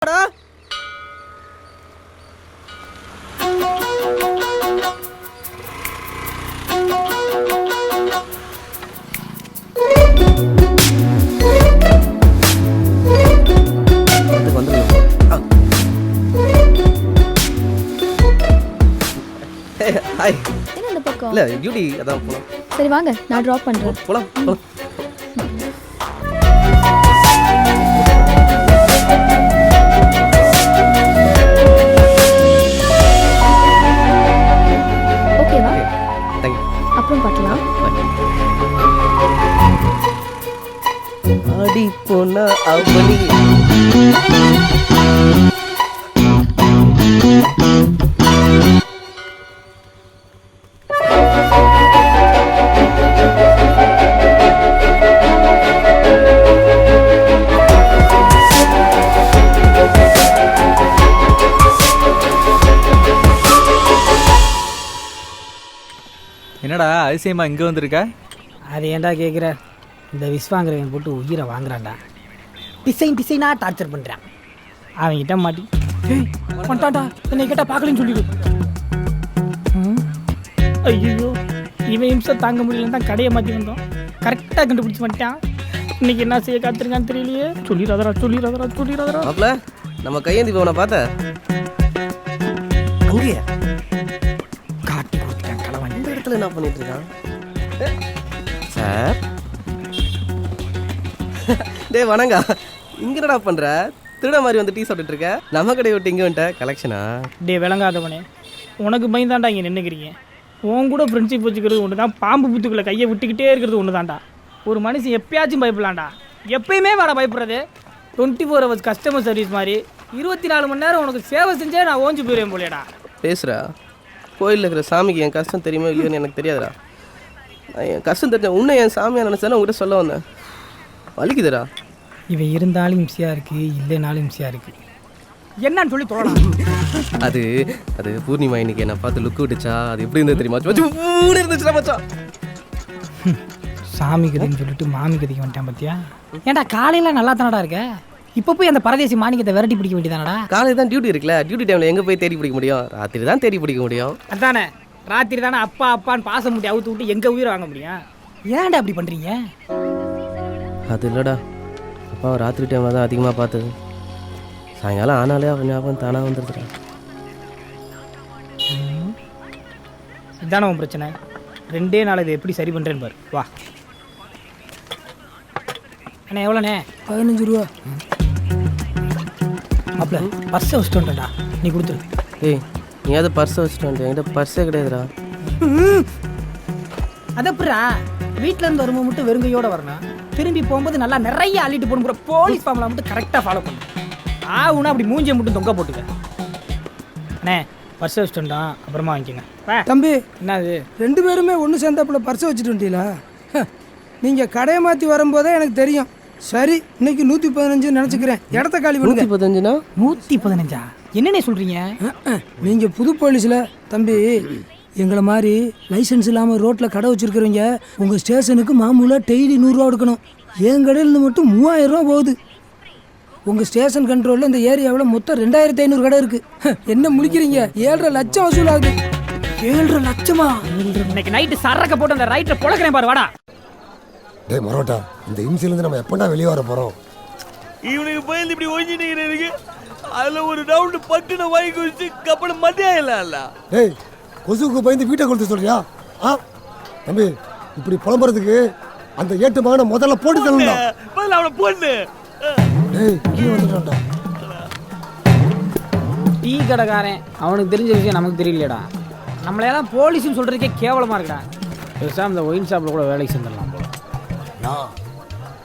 Hi. என்ன இந்த பக்கம்? இல்ல டியூட்டி அதான் போலாம். சரி வாங்க நான் டிராப் பண்றேன். போலாம். ஓகேவா? Thank you. அப்புறம் பார்க்கலாம். ஆடி போனா அவனி என்னடா அதிசயமா இங்கே வந்திருக்க? அது ஏன்டா கேட்குற? இந்த விஸ்வாங்கிறவன் போட்டு உயிரை வாங்குறான்டா. டிசைனாக டார்ச்சர் பண்ணுறான். அவன்கிட்ட மாட்டி பண்ணிட்டான்டா. என்னை கேட்டால் பார்க்கலன்னு சொல்லிடு. ஐயோ இவன் இம்சம் தாங்க முடியலன்னு தான் கடையை மாற்றி வந்தோம். கரெக்டாக கண்டுபிடிச்சி பண்ணிட்டான். இன்னைக்கு என்ன செய்ய காத்திருக்கான்னு தெரியலையே. சொல்லிடாதரா. மாப்ள நம்ம கையேந்தி போவனை பார்த்த அங்கேயா காட்டி கொடுத்துட்டான் கலவன். இந்த இடத்துல என்ன பண்ணிட்டு இருக்கான் சார்? டே வணங்க. இங்க என்னடா பண்ற? திருட மாதிரி வந்து டீ சாப்பிட்டுட்டு இருக்க. நம்ம கடை விட்டு இங்கே வந்துட்ட கலெக்ஷனா? டே விளங்காதவனே, உனக்கு பயந்தாண்டா இங்கே நின்றுக்கிறீங்க. உன் கூட ஃப்ரெண்ட்ஷிப் வச்சுக்கிறது ஒன்று தான். பாம்பு புத்துக்குள்ளே கையை விட்டுக்கிட்டே இருக்கிறது ஒன்று தான்டா. ஒரு மனுஷன் எப்பயாச்சும் பயப்படலாம்டா. எப்பயுமே வேற பயப்படுறது 24 hours கஸ்டமர் சர்வீஸ் மாதிரி 24 மணி நேரம் உனக்கு சேவை செஞ்சே நான் ஓஞ்சி போயிடுவேன் போலேடா. பேசுகிறா. கோயிலில் இருக்கிற சாமிக்கு என் கஷ்டம் தெரியுமா இல்லையோன்னு எனக்கு தெரியாதுடா. நான் என் கஷ்டம் தெரிஞ்ச உன்னை என் சாமியாக நினச்சாலும் உங்கள்கிட்ட சொல்ல வந்தேன். வலிக்குதுடா. இவன் இருந்தாலும் இம்சையாக இருக்குது, இல்லைனாலும் இம்சையாக இருக்குது. என்னன்னு சொல்லி தோணலாம். அது அது பூர்ணிமா இன்னைக்கு என்னை பார்த்து லுக் விட்டுச்சா? அது எப்படி இருந்தது தெரியுமா? இருந்துச்சுடா மச்சான். சாமி கதைன்னு சொல்லிட்டு மாமி கதைக்கு வந்துட்டேன் பார்த்தியா? ஏன்டா காலையில் நல்லா தானடா இருக்க. இப்போ போய் அந்த பரதேசி மாணிக்கத்தை விரட்டி பிடிக்க வேண்டியதானடா. காலையில் தான் டியூட்டி இருக்குல்ல. டியூட்டி டைமில் எங்கே போய் தேடி பிடிக்க முடியும்? ராத்திரி தான் தேடி பிடிக்க முடியும். அதானே ராத்திரி தானே அப்பான்னு பாச முடியும் அவுத்து விட்டு எங்கே உயிரை வாங்க முடியும்? ஏன்டா அப்படி பண்ணுறீங்க? அது இல்லைடா, அப்பாவை ராத்திரி டைமில் தான் அதிகமாக பார்த்தது. சாயங்காலம் ஆனாலே அவன் ஞாபகம் தானாக வந்துருக்குறேன். இதானே உன் பிரச்சனை. 2 நாள் இதை எப்படி சரி பண்ணுறேன்னு பாரு. வா அண்ணா. எவ்வளோண்ணே? 15 ரூபா. அப்பல பர்ஸை வச்சுட்டோன்டா, நீ கொடுத்துரு. ஏய் நீ அதை பர்ஸை வச்சுட்டு என்கிட்ட பர்ஸே கிடையாதுடா. அதப்புறா வீட்டிலேருந்து வரும்போது மட்டும் வெறுங்கையோடு வரணும். திரும்பி போகும்போது நல்லா நிறைய அள்ளிட்டு போகணுங்கிற போலீஸ் ஃபார்முலா மட்டும் கரெக்டாக ஃபாலோ பண்ணு. ஆகுனா அப்படி மூஞ்சியை மட்டும் தொங்க போட்டுக்க. அண்ணே பர்ஸை வச்சுட்டோம்டா, அப்புறமா வாங்கிக்கோங்க. தம்பி என்னது 2 பேருமே ஒன்று சேர்ந்தாப்புல பர்ஸை வச்சுட்டு வந்துட்டீங்களா? நீங்கள் கடையை மாற்றி வரும்போதே எனக்கு தெரியும். சரி இன்னைக்கு 115 நினச்சிக்கிறேன். இடத்த காலி பண்ணுங்க. 115னா? 115? என்னண்ணே சொல்கிறீங்க? நீங்கள் புது போலீஸில் தம்பி. எங்களை மாதிரி லைசன்ஸ் இல்லாமல் ரோட்டில் கடை வச்சுருக்கிறவங்க உங்கள் ஸ்டேஷனுக்கு மாமூலாக டெய்லி 100 ரூபா கொடுக்கணும். என் கடையிலேருந்து மட்டும் 3000 ரூபா போகுது. உங்கள் ஸ்டேஷன் கண்ட்ரோலில் இந்த ஏரியாவில் மொத்தம் 2500 கடை இருக்குது. என்ன முடிக்கிறீங்க? 7.5 லட்சம் வசூல் ஆகுது. 7.5 லட்சமா? இன்னைக்கு நைட்டு சரக்க போட்டு அந்த ரைட்டில் பொழக்கிறேன் பாரு. வாடா. டேய் மரோட்டா, இந்த இம்சிலேருந்து நம்ம எப்படா வெளியே வர போகிறோம்? இவனுக்கு பயந்து இப்படி ஒழிஞ்சிட்டு அதில் ஒரு ரவுண்டு பட்டுன வாங்கி குடிச்சு கப்பல் மத்தியா இல்ல. டேய் கொசுக்கு பயந்து வீட்டை கொடுத்து சொல்றியா? தம்பி இப்படி புலம்புறதுக்கு அந்த 8 மகனை முதல்ல போட்டு தரணும்டா. முதல்ல அவனை போடு. டேய் கீழே வந்துட்டான்டா. டீ கடைக்காரன் அவனுக்கு தெரிஞ்ச விஷயம் நமக்கு தெரியலடா. நம்மளையெல்லாம் போலீஸ்னு சொல்கிறதுக்கே கேவலமாக இருக்குடா. பேசாம இந்த ஒயின் ஷாப்பில் கூட வேலைக்கு சேர்ந்துடலாம் போல.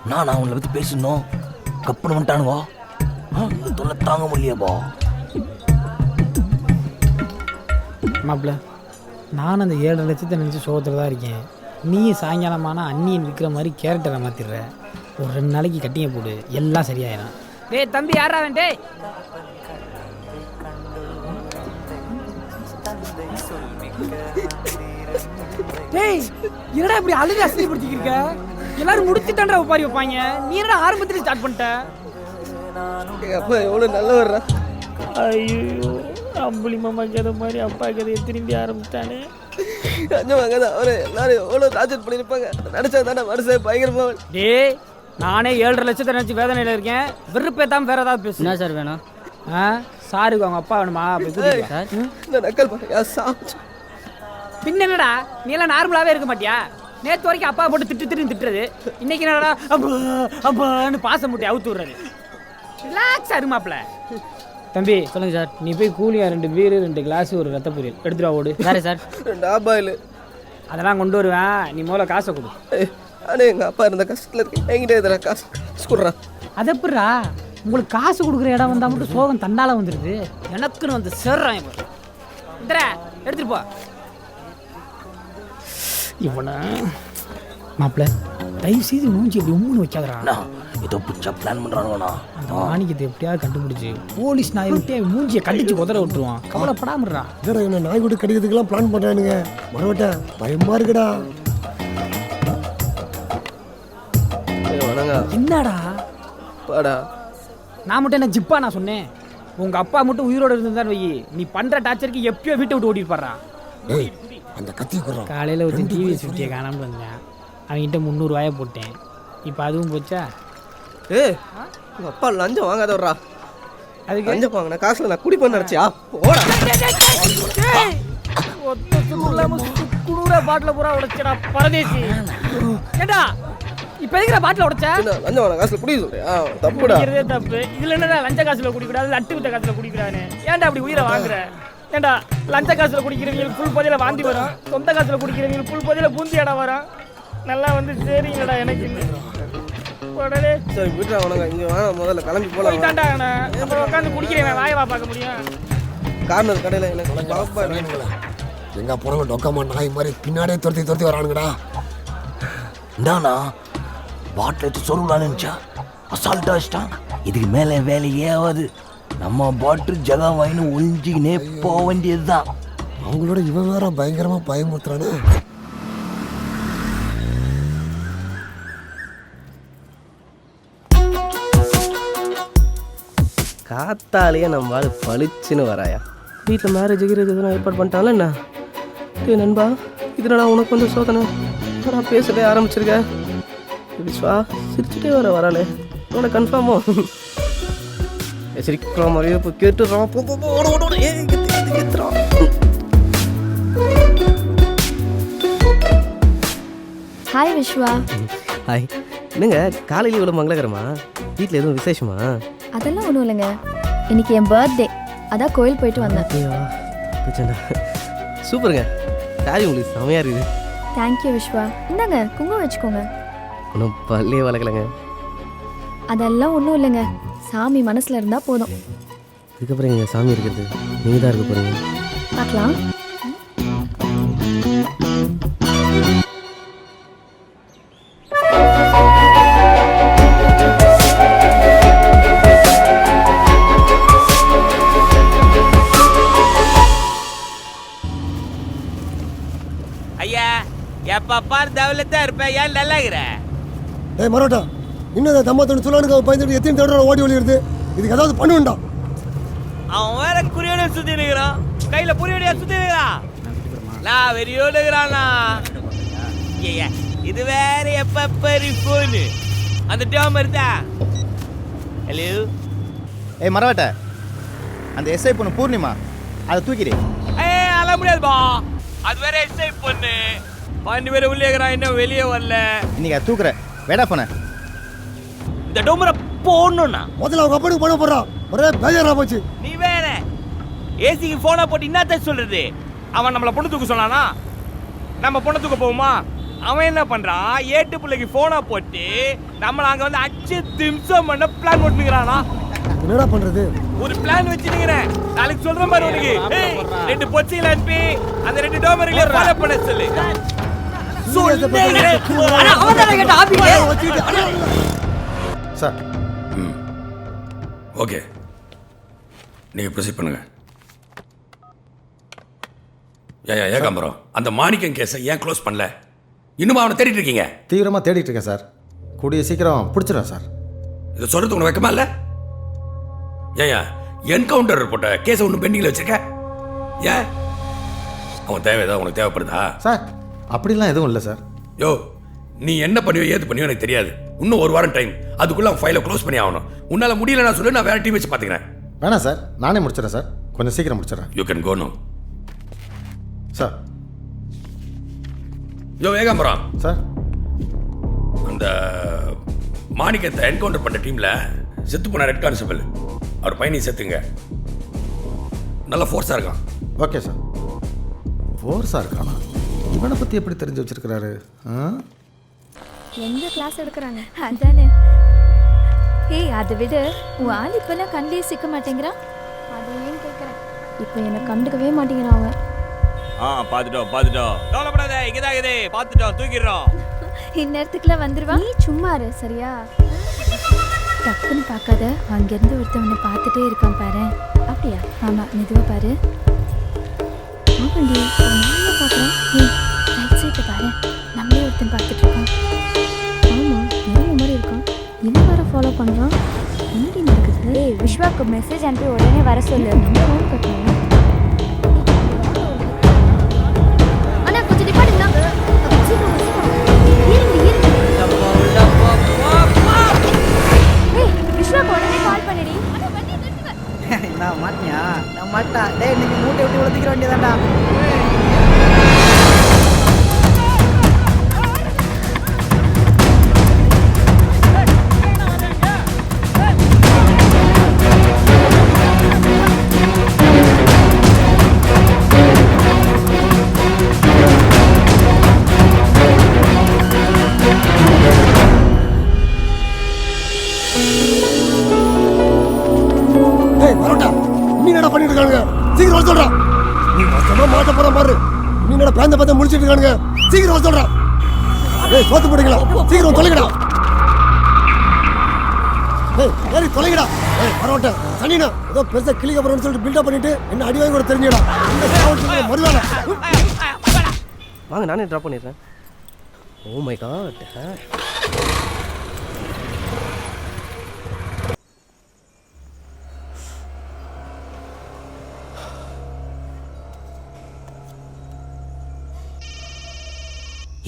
நான் அவங்கள பற்றி பேசணும். கப்புன்னு வந்துட்டானுவோ, தொல்லை தாங்க முடியப்போ. மாப்பிள்ள நானும் அந்த 7.5 லட்சத்தை நினச்சி சோகத்தில் தான் இருக்கேன். நீ சாயங்காலமான அண்ணியன் விற்கிற மாதிரி கேரக்டரை மாற்றிடுற. ஒரு 2 நாளைக்கு கட்டிங்க போடு, எல்லாம் சரியாயிடும். டேய் தம்பி யாரா வேண்டே? டேய் என்னடா இப்படி அழுது அசிங்கப்படுத்திக்கிட்டு இருக்க? எல்லாரும் முடிச்சுட்டான்டா உப்பாரி வைப்பாங்க. நீ என்னடா ஆரம்பத்துல ஸ்டார்ட் பண்ணிட்ட? எங்கள் அப்பா எவ்வளோ நல்லவர்றா. ஐயோ அம்புலி மாமா கதை மாதிரி அப்பா கதையை திரும்பி ஆரம்பிச்சிட்டானே. லஞ்சம் வாங்காத அவரை எல்லாரும் எவ்வளோ டார்ச்சர் பண்ணியிருப்பாங்க. நடிச்சா தானே மனுஷன் பயங்கரமாக. டேய் நானே 7.5 லட்சத்தை நினச்சி வேதனையில் இருக்கேன். வெறுப்பேத்தாம வேற ஏதாவது பேசு. என்ன சார் வேணும்? சாருக்கு அவங்க அப்பா வேணுமா? சார் இந்த நக்கல் பண்ண சாப்பிட்டு பின்ன என்னடா நீ எல்லாம் நார்மலாகவே இருக்க மாட்டியா? நேற்று வரைக்கும் அப்பா போட்டு திட்டுறது, இன்னைக்கு என்னடா அப்பா அப்பான்னு பாசம் முட்டி அவுத்து விடுறது. ரிலாக்ஸ் அருமாப்ல. தம்பி சொல்லுங்க சார். நீ போய் கூலியா 2 பீரு 2 கிளாஸ் ஒரு ரத்த பொரியல் எடுத்துட்டு வா ஓடு. வேறு சார் 2 ஆபாயில் அதெல்லாம் கொண்டு வருவேன். நீ முதல்ல காசை கொடு. ஆனால் எங்கள் அப்பா இருந்த கஷ்டத்தில் இருக்கு. என்கிட்ட இதில் காசு கொடுறான். அது எப்படிரா உங்களுக்கு காசு கொடுக்குற இடம் வந்தால் மட்டும் சோகம் தண்டால வந்துடுது. எனக்குன்னு வந்து சேர்றான் இவன். எடுத்துட்டு போ இவனை. மாப்பிள்ள தயவு செய்து மூஞ்சி இப்படி உம்முன்னு வைக்காதரா. ஏதோ பிடிச்சா பிளான் பண்ணுறானுங்கண்ணா. அந்த மாணிக்கத்தை எப்படியாவது கண்டுபிடிச்சு போலீஸ் நாயை விட்டு மூஞ்சியை கண்டிச்சு உதற விட்டுருவான். கவலைப்படாமறா. வேற என்ன நாய் கூட கடிக்கிறதுக்கெல்லாம் பிளான் பண்ணுறானுங்க. மரவட்டேன் பயமாக இருக்குடா. வணங்க என்னடா பாடா. நான் மட்டும் என்ன ஜிப்பா நான் சொன்னேன். உங்க அப்பா மட்டும் உயிரோட இருந்தான்னு வை, நீ பண்ற டார்ச்சருக்கு எப்பயோ வீட்டை விட்டு ஓடிட்டு போடுறான். டேய் அந்த கத்தி குடுறான். காலையில் ஒரு டிவி சுட்டியை காணாமல் வந்தேன். அவன்கிட்ட 300 ரூபாயை போட்டேன். இப்போ அதுவும் போச்சா? உங்கள் அப்பா லஞ்சம் வாங்காதவர்றா. அதுக்கு லஞ்சம் வாங்கின காசில் நான் குடி பண்ண நினச்சியா? ஓடா. பாட்டில் பூரா உடைச்சடா பரதேசி. ஏண்டா இப்போ எதுக்குற பாட்டில் உடைச்சா? லஞ்சம் வாங்கின காசில் குடி சொல்றியா? தப்புடா. தப்பு. இதுல என்னடா லஞ்ச காசுல குடிக்கூடாது, அட்டு வித்த காசுல குடிக்கிறானே. ஏன்டா அப்படி உயிரை வாங்குற? ஏண்டா லஞ்ச காசுல குடிக்கிறவங்களுக்கு புல் பதில வாந்தி வரும், சொந்த காசுல குடிக்கிறவங்களுக்கு புல் பதில பூந்தி இடம் வரும். நல்லா வந்து சரிங்கடா எனக்கு உடனே சரி விட்டுறா. உனக்கு இங்கே வேணாம், முதல்ல கிளம்பி போய் போகலாம். தாண்டா. அப்புறம் உட்காந்து குடிக்கிறேன் வாயவா பார்க்க முடியும். கார்னர் கடையில் எனக்கு பாப்பா எங்க போனாலும் டொக்காமா நாய் மாதிரி பின்னாடியே துரத்தி வரானுங்கடா. இந்தாண்ணா பாட்டில் எடுத்து சொருளான்னு நினச்சா அசால்ட் ஆச்சிட்டான். இதுக்கு மேலே வேலையே ஆகாது. நம்ம பாட்டில் ஜகா வாங்கின்னு ஒழிஞ்சிக்கினே போக வேண்டியது தான். அவங்களோட இவன் வேற பயங்கரமா பயமுறுத்துறானே. காத்தாலேயே நம்ம ஆள் பளிச்சுன்னு வராயா. வீட்டில் மேரேஜ் எதுனா ஏற்பாடு பண்ணிட்டாங்களா என்ன? டே நண்பா, இதனடா உனக்கு வந்து சோதனை. நான் பேசவே ஆரம்பிச்சிருக்கேன். விஸ்வா சிரிச்சுட்டே வராளே. உனக்கு கன்ஃபார்மோ? சிரிக்கிற மாதிரியே இப்போ கேட்டுறான். ஏத்துறான். ஹாய் விஸ்வா. ஹாய். என்னங்க காலையில் இவ்வளோ மங்களகரமா? வீட்டில் எதுவும் விசேஷமா? அதெல்லாம் ஒன்றும் இல்லைங்க, இன்னைக்கு என் பர்த்டே, அதான் கோயில் போயிட்டு வந்தேன். சூப்பருங்க. சாரி உங்களுக்கு செமையாக இருக்குது. தேங்க்யூ விஸ்வா. இந்தாங்க குங்குமம் வச்சுக்கோங்க. ஒன்றும் பல்லே வளர்க்கலைங்க. அதெல்லாம் ஒன்றும் இல்லைங்க, சாமி மனசில் இருந்தால் போதும். இதுக்கப்புறம் எங்கள் சாமி இருக்கிறது நீங்கள் தான் இருக்க போகிறீங்க. பார்க்கலாம். ஐயா எப்ப பாரு தவலத்தான் இருப்பேன். ஏன் நல்லா இருக்கிற? டேய் மரோட்டா, இன்னும் தம்மா தண்ணி சொல்லானுங்க. பயந்துட்டு எத்தனை தடவை ஓடி ஒளியிருது. இதுக்கு ஏதாவது பண்ணுவேன்டா. அவன் வேற குறியோட சுத்தி நிற்கிறான், கையில புரியோடையா சுத்தி நிற்கிறான். நான் வெறியோடு இருக்கிறானா? ஐயா இது வேற எப்ப போனு அந்த டேம் இருந்தா. ஹலோ ஏய் மரவட்ட, அந்த எஸ்ஐ பொண்ணு பூர்ணிமா அதை தூக்கிடு. அழ முடியாதுப்பா, அது வேற எஸ்ஐ பொண்ணு. பாண்டி வேற உள்ளே இருக்கிறான், இன்னும் வெளியே வரல. இன்னைக்கு அதை தூக்குற வேடா போன. இந்த டோமரை போடணும்னா முதல்ல அவங்க அப்பனுக்கு பண்ண போறான். ஒரே பேஜரா போச்சு. நீ வேற ஏசிக்கு போனா போட்டு என்னத்த சொல்றது? அவன் நம்மள பொண்ணு தூக்க சொன்னானா? நம்ம பொண்ணு தூக்க போவோமா? அவன் என்ன பண்றான், ஏட்டு பிள்ளைக்கு போனா போட்டு நம்மள அங்க வந்து அச்சு திம்சம் பண்ண பிளான் போட்டுக்கிறானா? என்னடா பண்றது? ஒரு பிளான் வச்சிருக்கிறேன், நாளைக்கு சொல்ற மாதிரி உனக்கு. 2 பொச்சில அனுப்பி அந்த 2 டோமரிலே ஃபாலோ பண்ண சொல்லு. சார் ஓகே, நீங்கள் ப்ரொசீட் பண்ணுங்க. ஏன் ஏகாம்பரம், அந்த மாணிக்கம் கேஸை ஏன் க்ளோஸ் பண்ணல? இன்னும் அவனை தேடிட்டு இருக்கீங்க? தீவிரமாக தேடிட்டு இருக்கேன் சார். கூடிய சீக்கிரம் பிடிச்சிடறேன் சார். இதை சொல்கிறது உனக்கு வைக்கமா இல்லை? ஏயா என்கவுண்டர் ரிப்போர்ட்டை கேஸை ஒன்றும் பெண்டிங்கில் வச்சிருக்க? ஏன் அவன் தேவை ஏதாவது உனக்கு தேவைப்படுதா? சார் அப்படிலாம் எதுவும் இல்லை சார். யோ நீ என்ன பண்ணியோ ஏது பண்ணியோ எனக்கு தெரியாது. இன்னும் ஒரு வாரம் டைம், அதுக்குள்ளே அவன் ஃபைலை க்ளோஸ் பண்ணி ஆகணும். உன்னால் முடியல நான் சொல்லு, நான் வேற டீம் வச்சு பார்த்துக்கிறேன். வேணாம் சார், நானே முடிச்சிடறேன் சார். கொஞ்சம் சீக்கிரம் முடிச்சிடறேன். You can go no sir. யோ ஏகாம்பரம் சார். அந்த மாணிக்கத்தை என்கவுண்டர் பண்ண டீமில் செத்து போன ரெட் கான்ஸ்டபிள் அவர் பையனை சேர்த்துங்க. நல்லா ஃபோர்ஸாக இருக்கான். Okay sir. ஃபோர்ஸாக இருக்கானா? இவனை பற்றி எப்படி தெரிஞ்சு வச்சிருக்கிறாரு? எங்க கிளாஸ் எடுக்கிறாங்க அதானே. ஏய் அதை விட உன் ஆள் இப்பெல்லாம் கண்ணிலே சிக்க மாட்டேங்கிறான். அதை ஏன் கேட்குறேன்? இப்போ என்னை கண்டுக்கவே மாட்டேங்கிறான் அவன். பார்த்துட்டோம் கவலைப்படாத, இங்கதான் இது பார்த்துட்டோம், தூக்கிடுறோம். இந்நேரத்துக்குலாம் வந்துருவா. நீ சும்மா இரு சரியா? டக்குன்னு பார்க்காத, அங்கேருந்து ஒருத்தவனை பார்த்துட்டே இருக்கான் பாரு. அப்படியா? ஆமாம், மெதுவாக பாரு. ஆமாண்டி, நல்லா பார்க்குறேன். ஏய் ரைட் சைடில் பாரு, நம்மளே ஒருத்தன் பார்த்துட்டு இருக்கான். ஆமாம், நிறைய மாதிரி இருக்கான். இவன் வேற ஃபாலோ பண்ணுறான். என்னடி நடக்குது? ஏய் விஸ்வாக்கு மெசேஜ் அனுப்பி உடனே வர சொல்லு. நம்ம ஃபோன் கட்டணும். அண்ணா கொஞ்சம் நிப்பாடுங்க. விஸ்வாக்கு உடனே கால் பண்ணிடி. நான் மாட்டியா? நான் மாட்டா. டேய் இன்னைக்கு மூட்டை விட்டு உழைச்சிக்கிற வேண்டியதாண்டா. பண்ணிட்டு இருக்கானுங்க, சீக்கிரம் வர சொல்றா. நீ வசமா மாட்ட போற பாரு. நீ என்ன பேந்த பேந்த முடிச்சிட்டு இருக்கானுங்க, சீக்கிரம் வர சொல்றா. ஏய் சோத்து போடுங்களா, சீக்கிரம் தொலைங்கடா. ஏய் ஏறி தொலைங்கடா. ஏய் வரவட்ட சனினா ஏதோ பெருசா கிளிக்க போறேன்னு சொல்லிட்டு பில்டப் பண்ணிட்டு என்ன அடி வாங்கி கூட தெரிஞ்சடா. இந்த சாவுக்கு மறுவாடா. வாங்க நானே ட்ராப் பண்ணிடுறேன். Oh my God.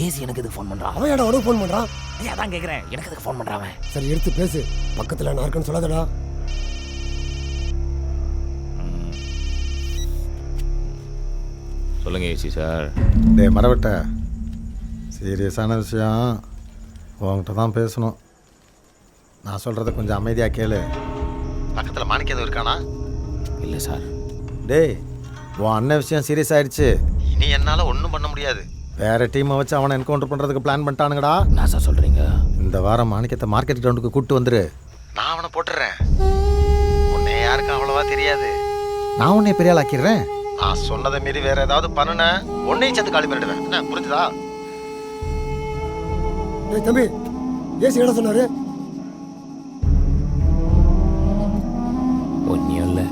ஏசி எனக்கு எதுக்கு ஃபோன் பண்ணுறான்? அவன் ஏடா உனக்கு ஃபோன் பண்ணுறான்? அதான் கேட்குறேன், எனக்கு எதுக்கு ஃபோன் பண்ணுறான்? சரி எடுத்து பேசு, பக்கத்தில் நான் இருக்கேன்னு சொல்லாதடா. சொல்லுங்க ஏசி சார். டே மரவட்ட, சீரியஸான விஷயம் உங்ககிட்ட தான் பேசணும். நான் சொல்கிறத கொஞ்சம் அமைதியாக கேளு. பக்கத்தில் மாணிக்கம் எதுவும் இருக்கானா? இல்லை சார். டேய் உன் அண்ணன் விஷயம் சீரியஸ் ஆயிடுச்சு. இனி என்னால் ஒன்றும் பண்ண முடியாது. வேற டீமை வச்சு அவனை என்கவுண்டர் பண்ணுறதுக்கு பிளான் பண்ணிட்டானுங்கடா. நான் சார் சொல்கிறீங்க. இந்த வாரம் மாணிக்கத்தை மார்க்கெட் கிரவுண்டுக்கு கூப்பிட்டு வந்துரு. நான் அவனை போட்டுறேன். உன்னை யாருக்கும் அவ்வளோவா தெரியாது. நான் உன்னை பெரிய ஆள் ஆக்கிடுறேன். நான் சொன்னதை மீறி வேற ஏதாவது பண்ணுன உன்னையும் சேர்த்து காலி பண்ணிடுவேன். என்ன புரிஞ்சுதா? ஏய் தம்பி, ஏசி என்ன சொன்னாரு? ஒன்றும் இல்லை.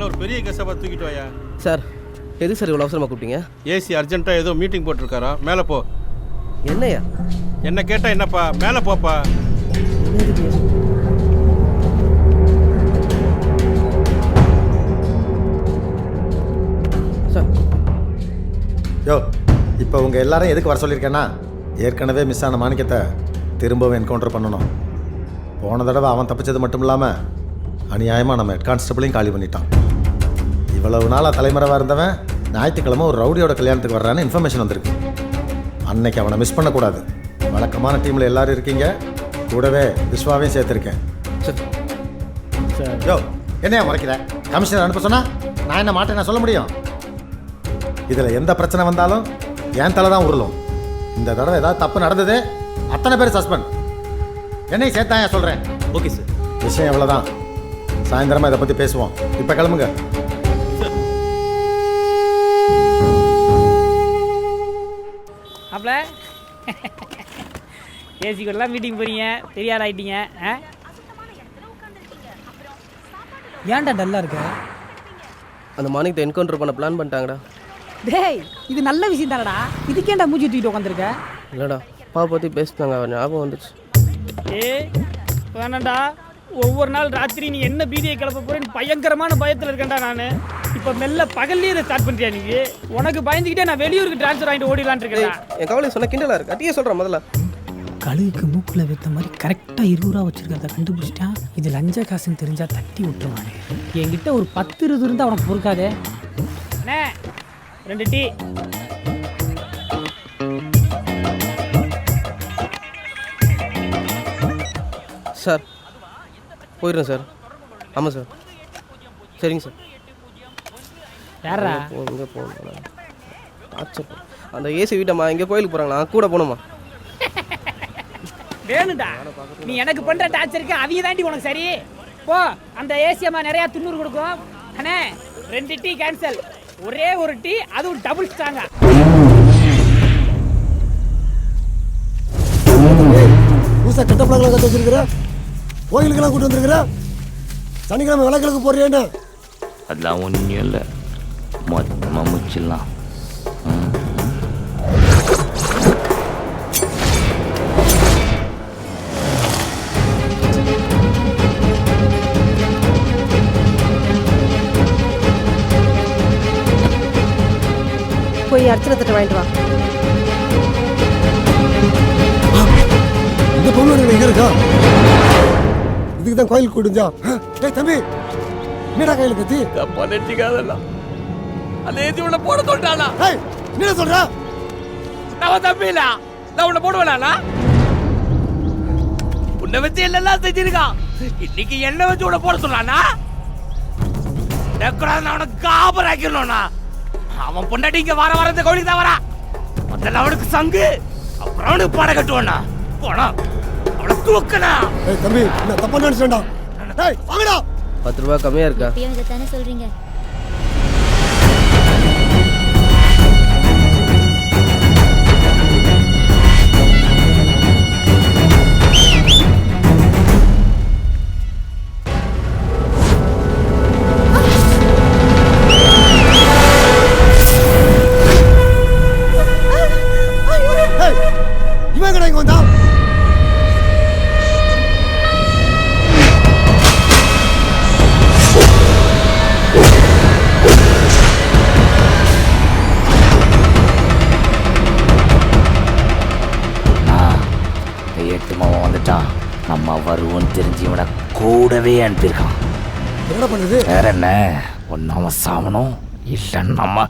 ஒரு பெரிய கேஸாக தூக்கிட்டு வாயா. சார் எது சார் இவ்வளோ அவசரமாக கூப்பிட்டீங்க? ஏசி அர்ஜென்ட்டாக ஏதோ மீட்டிங் போட்டிருக்காரா, மேலே போ. என்னையா? என்ன கேட்டால் என்னப்பா, மேலே போப்பா. சார் யோ இப்போ உங்கள் எல்லாரும் எதுக்கு வர சொல்லியிருக்கேன்னா, ஏற்கனவே மிஸ் ஆன மாணிக்கத்தை திரும்பவும் என்கவுண்டர் பண்ணணும். போன தடவை அவன் தப்பிச்சது மட்டும் இல்லாமல் அநியாயமாக நம்ம ஹெட் கான்ஸ்டபிளையும் காலி பண்ணிட்டான். இவ்வளவு நாளாக தலைமறைவாக இருந்தவன் ஞாயிற்றுக்கிழமை ஒரு ரவுடியோட கல்யாணத்துக்கு வர்றான்னு இன்ஃபர்மேஷன் வந்திருக்கு. அன்னைக்கு அவனை மிஸ் பண்ணக்கூடாது. வழக்கமான டீமில் எல்லாரும் இருக்கீங்க, கூடவே விஸ்வாவையும் சேர்த்துருக்கேன். யோ என்னையா முறைக்கிற? கமிஷனர் அனுப்ப சொன்னா நான் என்ன மாட்டேன் நான் சொல்ல முடியும்? இதில் எந்த பிரச்சனை வந்தாலும் என் தலை தான் உருளும். இந்த தடவை ஏதாவது தப்பு நடந்தது அத்தனை பேர் சஸ்பெண்ட். என்னையும் சேர்த்தாயா சொல்கிறேன். Okay sir. விஷயம் எவ்வளோதான். சாயந்தரமாக இதை பற்றி பேசுவோம். இப்போ கிளம்புங்க. அப்பல ஏசி கூடலாம் மீட்டிங் போகிறீங்க, பெரியார் ஆகிட்டீங்க. ஏன்டா டல்லாக இருக்க? அந்த மார்னிங் என்கவுண்டர் பண்ண பிளான் பண்ணிட்டாங்கடா. டேய் இது நல்ல விஷயம் தானடா, இதுக்கேண்டா மூஞ்சி தூக்கிட்டு உட்காந்துருக்க? இல்லைடா, அப்பா பற்றி பேசினாங்க, அவர் ஞாபகம் வந்துச்சு. ஏ வேணாண்டா, ஒவ்வொரு நாள் ராத்திரி நீ என்ன பீதியை கிளப்ப போறேன்னு பயங்கரமான பயத்தில் இருக்கேன்டா நான். இப்போ மெல்ல பகல்லே இதை ஸ்டார்ட் பண்ணிட்டியா நீ? உனக்கு பயந்துக்கிட்டே நான் வெளியூருக்கு ட்ரான்ஸ்ஃபர் ஆகிட்டு ஓடிலான் இருக்கேன். என் கவலை சொன்ன கிண்டலா இருக்கு. அட்டியே சொல்கிறேன் முதல்ல. கழுகுக்கு மூக்கில் வைத்த மாதிரி கரெக்டாக 20 ரூபா வச்சுருக்கிறத கண்டுபிடிச்சிட்டா இது லஞ்ச காசுன்னு தெரிஞ்சால் தட்டி விட்டுருவானே. என்கிட்ட ஒரு 10-20 இருந்தால் அவனுக்கு பொறுக்காதே. அண்ணே 2 டீ. சார் போயிடுறேன் சார். ஆமாம் சார். சரிங்க சார். யாரா? இங்கே போகணும். டார்ச்சர். அந்த ஏசி வீட்டம்மா இங்கே கோயிலுக்கு போகிறாங்களா, கூட போகணுமா? வேணுண்டா, நீ எனக்கு பண்ற டார்ச்சருக்கு அவங்க தாண்டி உனக்கு சரி. போ, அந்த ஏசியம்மா நிறையா 90 கொடுக்கும். அண்ணே 2 டீ கேன்சல். ஒரே ஒரு டீ, அதுவும் டபுள் ஸ்ட்ராங்கா. புதுசாக கெட்ட பழங்களை கற்று வச்சிருக்கிற, கோயிலுக்கெல்லாம் கூட்டு வந்துருக்குற, சனிக்கிழமை விளக்கிழக்கு போடுறேன்னு. அதெல்லாம் ஒன்றும் இல்லை, மொத்தமாக முடிச்சிடலாம். போய் அர்ச்சனை தட்டு வாங்கிட்டு வா. இந்த பொண்ணு எங்க இருக்கா? இதுக்கு தான் கோயிலுக்கு கூட்டுஞ்சா? டேய் தம்பி, என்னடா கையில கத்தி? தப்பா நெட்டிக்காதல்ல. அந்த ஏசி உள்ள போட சொல்லிட்டானா? ஏய், என்ன சொல்ற? நான் தம்பி இல்ல, நான் உன்னை போடுவேனா? உன்னை வச்சு எல்லாம் செஞ்சிருக்கான். இன்னைக்கு என்ன வச்சு உன்னை போட சொல்லானா? நான் அவனுக்கு காபர் ஆக்கிடணும்னா அவன் பொண்டாட்டி இங்க வர இந்த கோயிலுக்கு தான் வரா. முதல்ல அவனுக்கு சங்கு, அப்புறம் அவனுக்கு படை கட்டுவானா. போனா அவனை தூக்கனா. ஏய் தம்பி, நான் தப்பா நினைச்சேன்டா. ஏய் வாங்கடா. 10 ரூபா கம்மியாக இருக்கா? இதை தானே சொல்றீங்க? இவன் கடை இங்க வந்தா? எட்டுமாவன் வந்துட்டான். நம்ம வருவோன்னு தெரிஞ்சு இவனை கூடவே அனுப்பியிருக்கான். என்ன பண்ணுது? வேற என்ன, ஒன்னு அவன் சாவணும், இல்லை நம்ம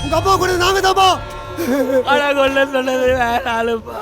உங்க அப்பா கூட நாங்க தான்ப்பா. அட கொல்ல சொன்னது வேணாலுப்பா.